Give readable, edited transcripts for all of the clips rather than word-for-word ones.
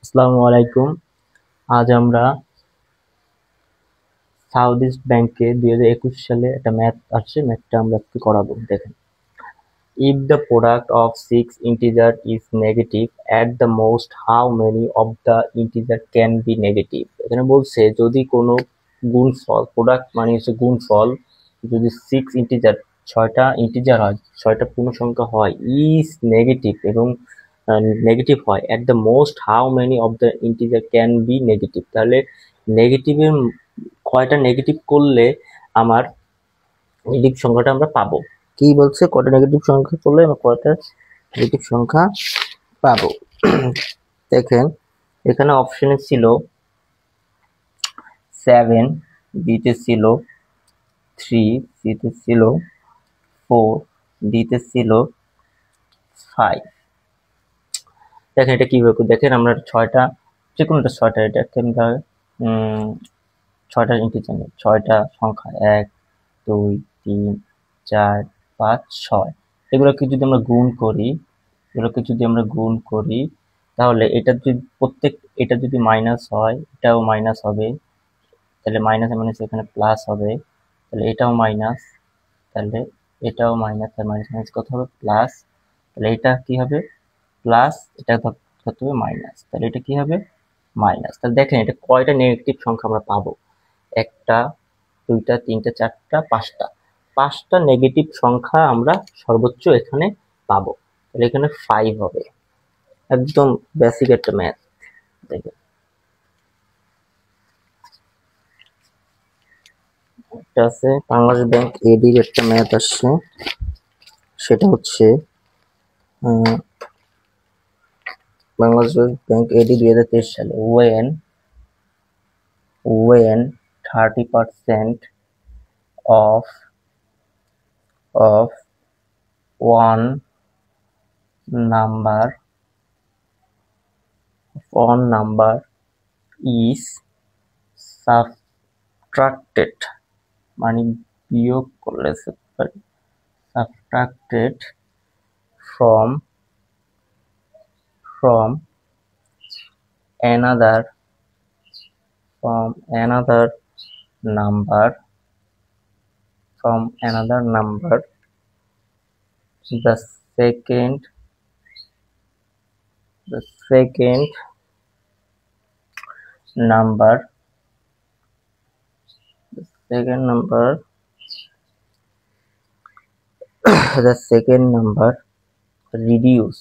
আসসালামু আলাইকুম। আজ আমরা সাউথ ইস্ট ব্যাংকে 2021 সালে একটা ম্যাথ আসছে, ম্যাথটা আমরা একটু করাবো। দেখেন, if the product of six integer is negative, at the most how many of the integer can be negative? এখানে বলছে যদি কোনো গুণফল, প্রোডাক্ট মানে হচ্ছে গুণফল, যদি ছয়টা ইন্টিজার হয়, ছয়টা পূর্ণ সংখ্যা হয়, ইজ নেগেটিভ এবং নেগেটিভ হয়, at the most how many of the integer can be negative. তাহলে নেগেটিভের কয়টা নেগেটিভ করলে আমার নেগেটিভ সংখ্যাটা আমরা পাবো। কি বলছে, কয়টা নেগেটিভ সংখ্যা করলে আমরা কয়টা নেগেটিভ সংখ্যা পাবো। দেখেন, এখানে অপশনে ছিল 7, বিতে ছিল 3, সিতে ছিল 4, ডিতে ছিল 5। দেখেন এটা কিভাবে, দেখেন আমরা ছয়টা, যে কোনোটা ছয়টা, এটা আমরা ছয়টা ইন্টিজার নেই, ছয়টা সংখ্যা 1, 2, 3, 4, 5, 6। এগুলোকে যদি আমরা গুণ করি, তাহলে এটা যদি এটা যদি মাইনাস হয়, এটাও মাইনাস হবে, তাহলে মাইনাস মাইনাস এখানে প্লাস হবে, তাহলে এটাও মাইনাস, তাহলে এটাও মাইনাস, তাহলে মাইনাস মাইনাস কত হবে, প্লাস, তাহলে এটা কি হবে, প্লাস, এটা ধরতে হবে মাইনাস, তাহলে এটা কি হবে, মাইনাস। তাহলে দেখেন এটা কয়টা নেগেটিভ সংখ্যা আমরা পাবো, একটা, দুইটা, তিনটা, চারটা, পাঁচটা নেগেটিভ সংখ্যা আমরা সর্বোচ্চ এখানে পাবো। তাহলে এখানে 5 হবে। একদম বেসিক একটা ম্যাথ। দেখেন, একটা আছে বাংলাদেশ ব্যাংক এডির একটা ম্যাথ আসছে, সেটা হচ্ছে বাংলাদেশ ব্যাংক এডি 2023 সালে, when 30% of one number is subtracted, মানে বিয়োগ করলে subtracted from another number, the second number reduces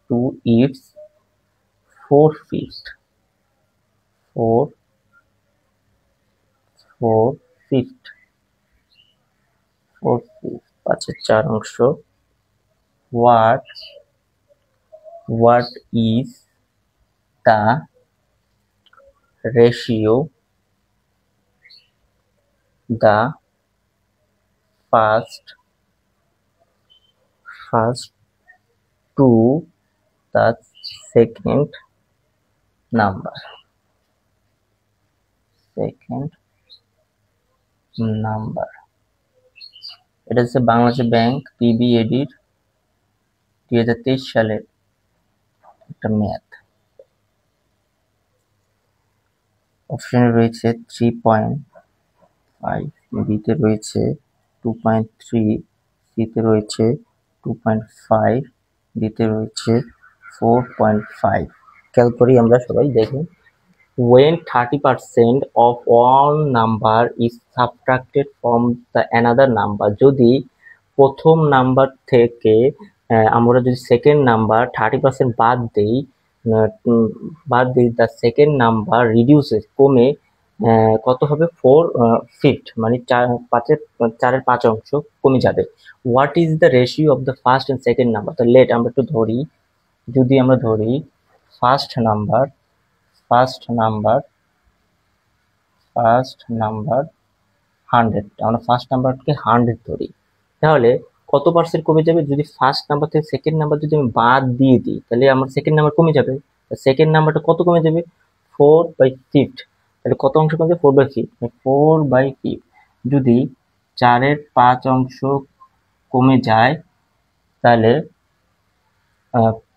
to its four-fifth, পাঁচের চার অংশ। what is the ratio the first to the second number? এটা হচ্ছে বাংলাদেশ ব্যাংক পিবিএডির 2023 সালের একটা ম্যাথ। অপশনে রয়েছে 3.5, বিতে রয়েছে 2.3, সিতে রয়েছে 2.5, ডিতে রয়েছে 4.5। খেয়াল করি আমরা সবাই, দেখি, when 30% of one number is subtracted from the another number, যদি প্রথম নাম্বার থেকে আমরা যদি সেকেন্ড নাম্বার 30% বাদ দিই, দ্য সেকেন্ড নাম্বার রিডিউসেস, কমে কত হবে, 4/5, মানে চারের 5 অংশ কমে যাবে। What is the ratio of the first and second number? তো লেট আমরা একটু ধরি, যদি আমরা ধরি ফার্স্ট নাম্বার 100, আমরা ফার্স্ট নাম্বারকে 100 ধরি, তাহলে কত পার্সেন্ট কমে যাবে? যদি ফার্স্ট নাম্বার থেকে সেকেন্ড নাম্বার যদি আমি বাদ দিয়ে দিই, তাহলে আমার সেকেন্ড নাম্বার কমে যাবে। সেকেন্ড নাম্বারটা কত কমে যাবে? 4/5। তাহলে কত অংশ কমে যাবে? 4/5। যদি 4/5 অংশ কমে যায়, তাহলে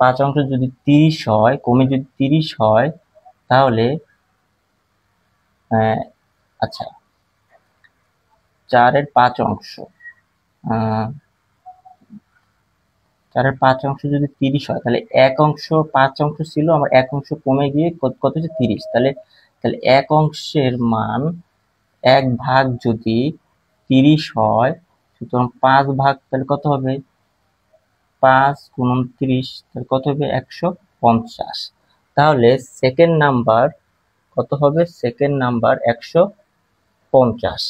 5 অংশ যদি 30 হয়, কমে যদি 30 হয়, তাহলে আচ্ছা 4 এর 5 অংশ, 4 এর 5 অংশ যদি 30 হয়, তাহলে 1 অংশ 5 অংশ ছিল, আমার 1 অংশ কমে গিয়ে কত হচ্ছে 30। তাহলে 1 অংশের মান 1 ভাগ যদি 30 হয়, সুতরাং 5 ভাগ তাহলে কত হবে? 5 গুণ 29, তাহলে কত হবে? 150। তাহলে সেকেন্ড নাম্বার কত হবে? Second number 150।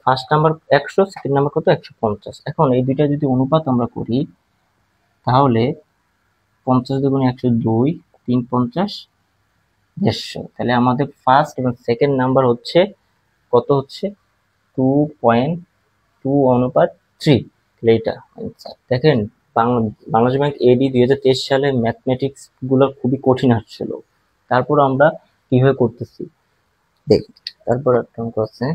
First number 100, second number কত? 150। এখন এই দুইটা যদি অনুপাত আমরা করি, তাহলে 50 দুগুণ 102, 3 50, 150। তাহলে আমাদের ফার্স্ট এবং সেকেন্ড নাম্বার হচ্ছে কত? হচ্ছে 2.2/3। তাহলে এটা आंसर। দেখেন, বাংলাদেশ ব্যাংক এডি 2023 সালে ম্যাথমেটিক্স গুলো খুবই কঠিন আসছিল, তারপর আমরা কিভাবে করতেছি দেখি। তারপর একটা অঙ্ক আছে,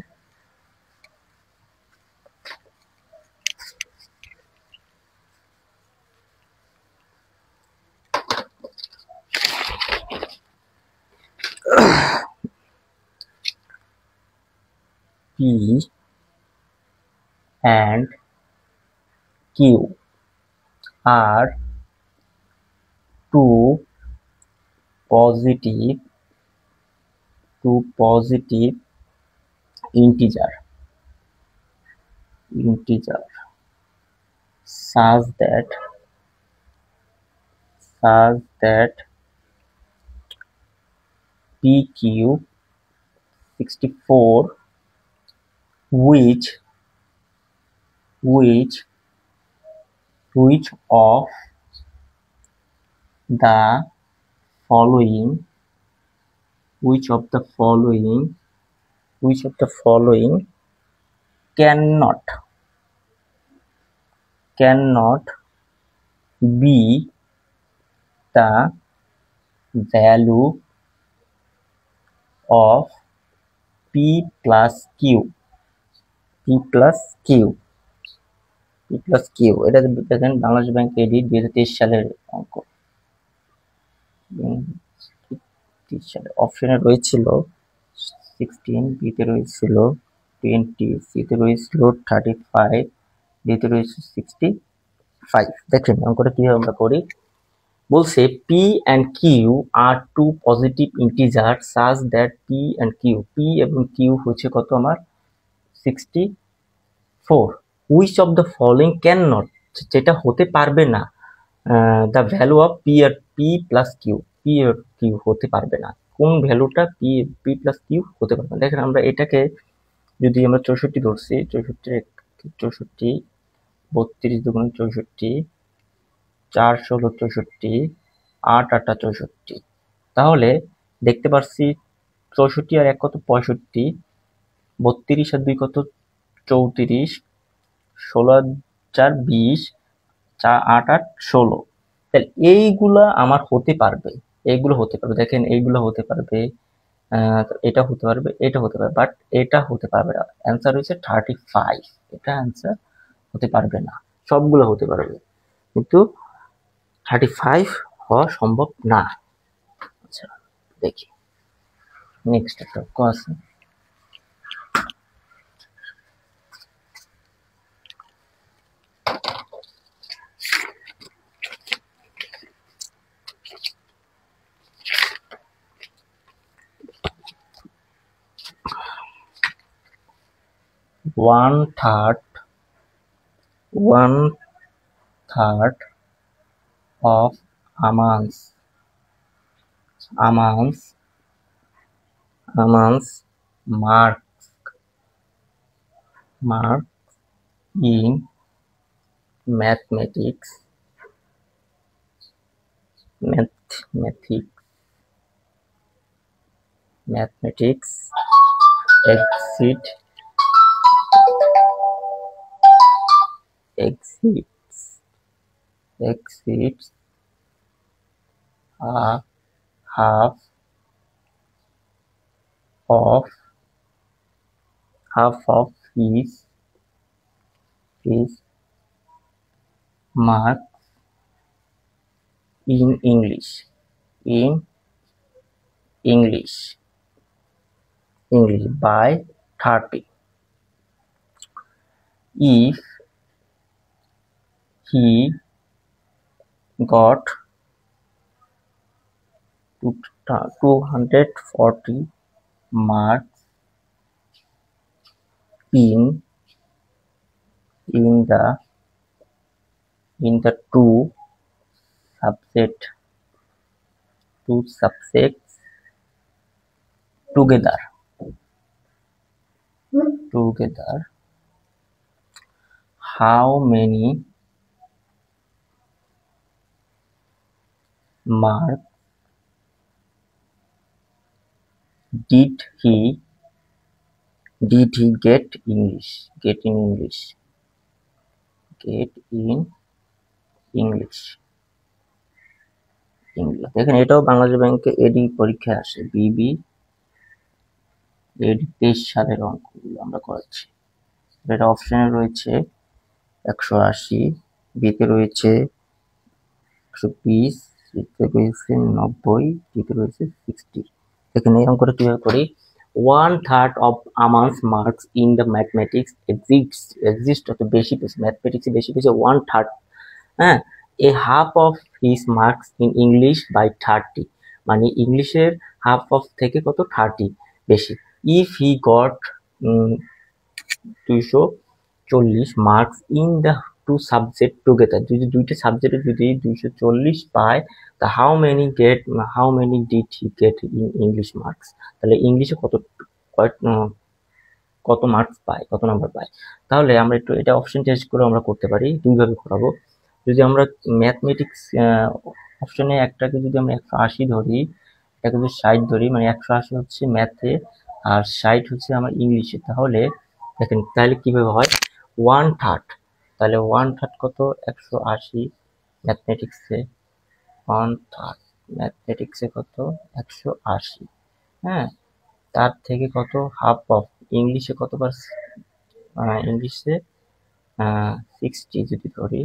P and Q are two positive integer such that PQ 64, which of the following cannot be the value of P plus Q? এটা দেখেন বাংলাদেশ ব্যাংক এডি 2023 সালের অঙ্ক। অপশনে রয়েছিল 16, বিতে রয়েছিল 20, সিতে রয়েছিল 35, ডিতে রয়েছে 65। দেখেন অঙ্কটা কিভাবে আমরা করি। বলছে P and Q are two positive integers such that P এবং Q হচ্ছে কত আমার 64। which of the following cannot, যেটা হতে পারবে না, the value of P plus Q, হতে পারবে না, কোন ভ্যালুটা P plus Q হতে পারবে না। দেখেন আমরা এটাকে যদি আমরা 64 ধরছি, 64, 32 দুগুণ 64, 4 16 64, 8 8 64। তাহলে দেখতে পাচ্ছি 64 আর 1 কত? 65, 32 আর 2 কত? 34, 16 আর 4 20, 8 8 16। তাহলে এইগুলা আমার হতে পারবে, দেখেন এইগুলো হতে পারবে, এটা হতে পারবে, এটা হতে পারবে, বাট এটা হতে পারবে না। অ্যান্সার হচ্ছে 35। এটা অ্যান্সার হতে পারবে না, সবগুলো হতে পারবে কিন্তু 35 হওয়া সম্ভব না। আচ্ছা দেখি নেক্সট একটা অঙ্ক আছে। One third of amounts marked in mathematics exceed exceeds a half of his mark in English, in English, English by 30. If he got 240 marks in the two subjects together, how many marks did he get English? Get in English. দেখেন এটাও বাংলাদেশ ব্যাংকে এডি পরীক্ষায় আসে। বিবি এডি 23 সালের অঙ্কগুলো আমরা করাচ্ছি। এটা অপশনে রয়েছে 180, বিতে রয়েছে 120, সিতে রয়েছে 90, ডিতে রয়েছে 60। দেখেন এই অঙ্কটা কিভাবে করি। 1/3 of Aman's marks in the mathematics exist অত বেশি পেয়েছে, ম্যাথমেটিক্সে বেশি পেয়েছে 1/3, হ্যাঁ। a half of his marks in English by 30, মানে ইংলিশের হাফ অফ থেকে কত 30 বেশি। if he got 240 marks in the two subject together, যদি দুইটা সাবজেক্টে যদি 240 পায়, তা how many did he get in English marks, তাহলে ইংলিশে কত মার্কস পায়, কত নাম্বার পায়। তাহলে আমরা একটু এটা অপশন চেঞ্জ করে আমরা করতে পারি, দুইভাবে করাবো। যদি আমরা ম্যাথমেটিক্স অপশনে একটাকে যদি আমরা 180 ধরি, এটাকে যদি 60 ধরি, মানে 180 হচ্ছে ম্যাথে আর 60 হচ্ছে আমার ইংলিশে, তাহলে দেখেন তাহলে কিভাবে হয় 1/3, তাহলে 1/3 কত 180 ম্যাথমেটিক্সে, 1/3 ম্যাথমেটিক্সে কত 180, হ্যাঁ। তার থেকে কত হাফ অফ ইংলিশে কত ইংলিশে 60 যদি ধরি,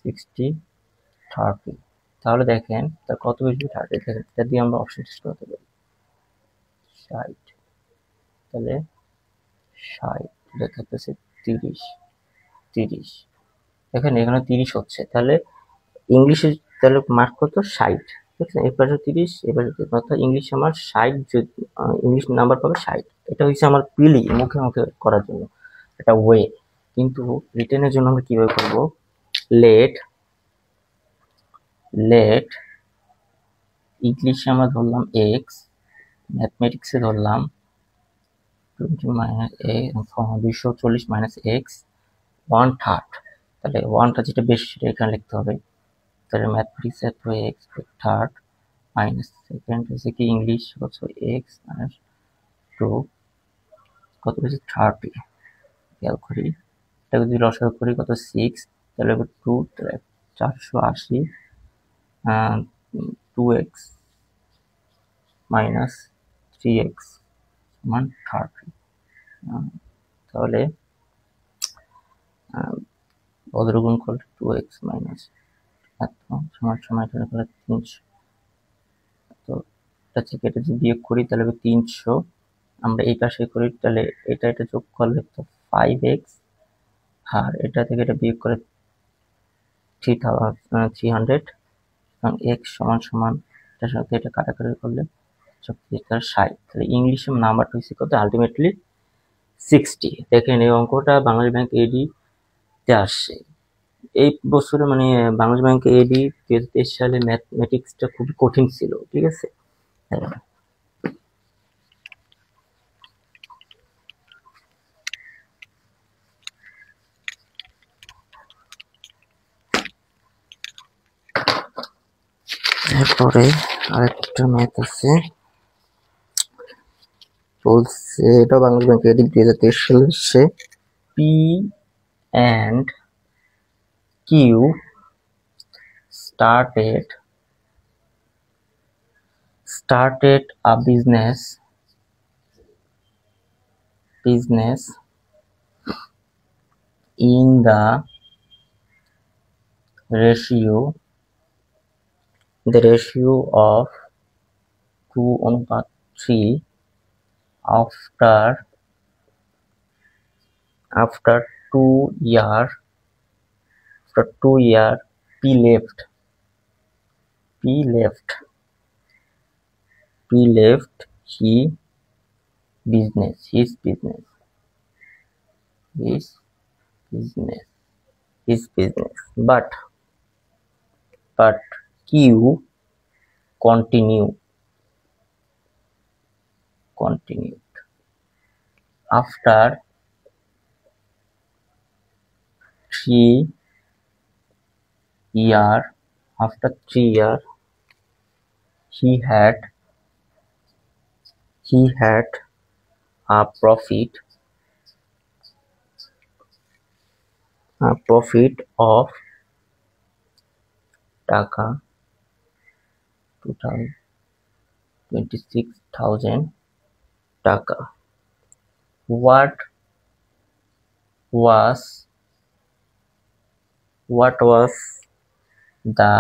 60 30, তাহলে দেখেন তার কত বেশি 30, দেখেন এটা দিয়ে আমরা অপশন চেঞ্জ করতে পারি 60, তাহলে 60 দেখাতেছে 30, দেখেন এখানে 30 হচ্ছে, তাহলে ইংলিশে তাহলে মার্ক কত 60, ঠিক আছে। এই পাশে 30, এই পাশে 30, অর্থাৎ ইংলিশ আমার 60, ইংলিশ নাম্বার পাবে 60। এটা হচ্ছে আমার পিলি মুখে করার জন্য এটা ওয়ে, কিন্তু রিটেনের জন্য আমরা কিভাবে করব, লেট ইংলিশে আমরা ধরলাম x, ম্যাথমেটিক্সে ধরলাম 240 মাইনাস x 1/3, তাহলে 1টা যেটা বেশি সেটা এখানে লিখতে হবে, তাহলে ম্যাথমেটিক্সে তো x 1/3 মাইনাস সেকেন্ড হচ্ছে কি ইংলিশ হচ্ছে x মাইনাস 2 কত হচ্ছে 30, খেয়াল করি এটাকে যদি লসাগু করি কত 6, তাহলে 2 480 2x মাইনাস 3x সমান 30, তাহলে বদরগুণ করলে 2x মাইনাস সমান এটা করে 300, তো এটা থেকে এটা যদি বিয়োগ করি তাহলে 300, আমরা এই পাশে করি তাহলে এটা যোগ করলে তো 5x, আর এটা থেকে এটা বিয়োগ করে 300, x সমান এটার সাথে এটা কাটাকাটি করলে 60, তাহলে ইংলিশের নাম্বারটা হচ্ছে কত আলটিমেটলি 60। দেখেন এই অঙ্কটা বাংলাদেশ ব্যাংক এডি তে আসছে এই বছরে, মানে বাংলাদেশ ব্যাংক এডি 2023 সালে ম্যাথমেটিক্সটা খুবই কঠিন ছিল, ঠিক আছে। এরপরে আরেকটা ম্যাথ আছে, বলছে এটা বাংলাদেশ ব্যাংক এডি 2023 সালে আসছে, P and Q started a business in the ratio the ratio of 2:3 after 2 year p left his business his business his business but Q continued after 3 year he had a profit of টাকা 26,000 টাকা. What was the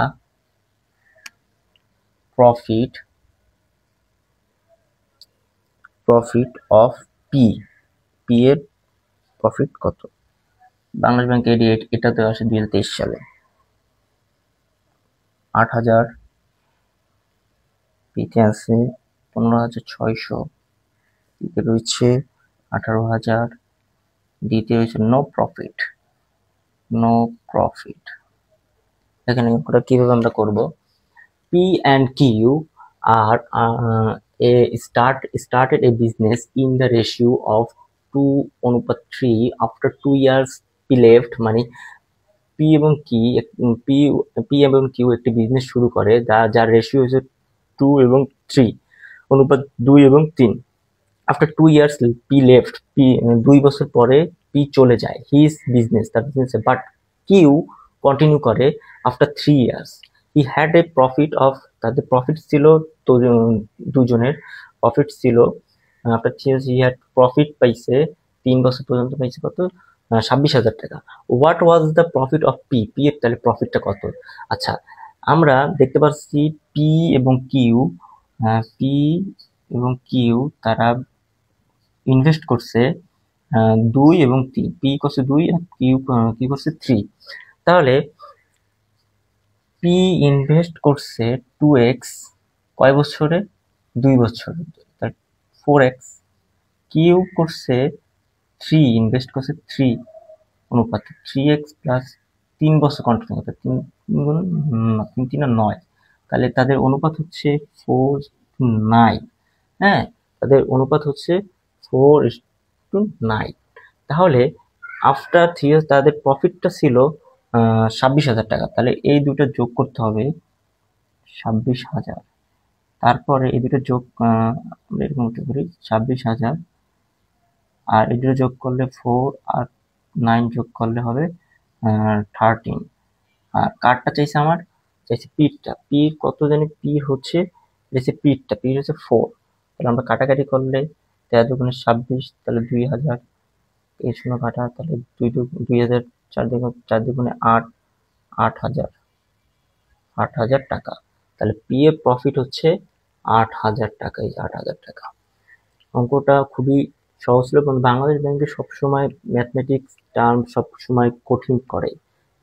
profit of P এর profit কত? Bangladesh bank edit এটাতে আসে 2023 সালে 8,000, পিতে আছে 15,600, পিতে রয়েছে 18,000, ডিতে রয়েছে নো প্রফিট. এখানে কিভাবে আমরা করব? P and Q are started a business in the ratio of 2:3 after 2 years P left, মানে P এবং Q একটি বিজনেস শুরু করে যার রেশিও হচ্ছে 2:3 অনুপাত 2:3. আফটার 2 years P left, 2 বছর পরে P চলে যায় হিজ বিজনেস, তার বিজনেসে, বাট কিউ কন্টিনিউ করে after 3 years. He had a profit of, তাদের প্রফিট ছিল তো দুজনের প্রফিট ছিল after 3 years he had profit পাইছে 3 বছর পর্যন্ত পাইছে কত? 26,000 টাকা. What was the profit of P এর তাহলে প্রফিটটা কত? আচ্ছা, আমরা দেখতে পাচ্ছি পি এবং কিউ তারা ইনভেস্ট করছে 2 এবং 3. পি করছে 2 আর কিউ করছে 3. তাহলে পি ইনভেস্ট করছে 2x কয় বছরে? 2 বছরে, 4x. কিউ করছে 3, ইনভেস্ট করছে 3 অনুপাতে 3x প্লাস 3 বছর কন্টিনিউ করতে 3 9. তাহলে তাদের অনুপাত হচ্ছে 4:9. হ্যাঁ, তাদের অনুপাত হচ্ছে 4:9. তাহলে আফটার 3 ইয়ার্স তাদের প্রফিটটা ছিল 26,000 টাকা. তাহলে এই দুটো যোগ করতে হবে 26,000, তারপরে এই দুটো যোগ আমরা এরকম করতে পারি 26,000 আর এই দুটো যোগ করলে 4 আর 9 যোগ করলে হবে 13. আর কার্ডটা চাইছে আমার, চাইছে পিটা. পি কত জানি? পি হচ্ছে পিটা, পি হচ্ছে 4. তাহলে আমরা কাটাকাটি করলে 13 দুগুণে 26, তাহলে 2,000, এই শূন্য কাটা, তাহলে 2,000, 4 দুগুণে 8, 8,000 টাকা. তাহলে পি এর প্রফিট হচ্ছে 8,000 টাকা. এই 8,000 টাকা. অঙ্কটা খুবই সহজ ছিল, এবং বাংলাদেশ ব্যাংকে সবসময় ম্যাথমেটিক্স টার্ম সবসময় কঠিন করে,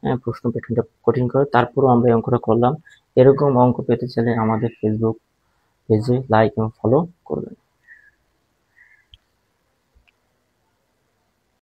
হ্যাঁ, প্রশ্ন প্যাটার্নটা কঠিন করে. তারপরেও আমরা এই অঙ্কটা করলাম. এরকম অঙ্ক পেতে চাইলে আমাদের ফেসবুক পেজে লাইক এবং ফলো করবেন.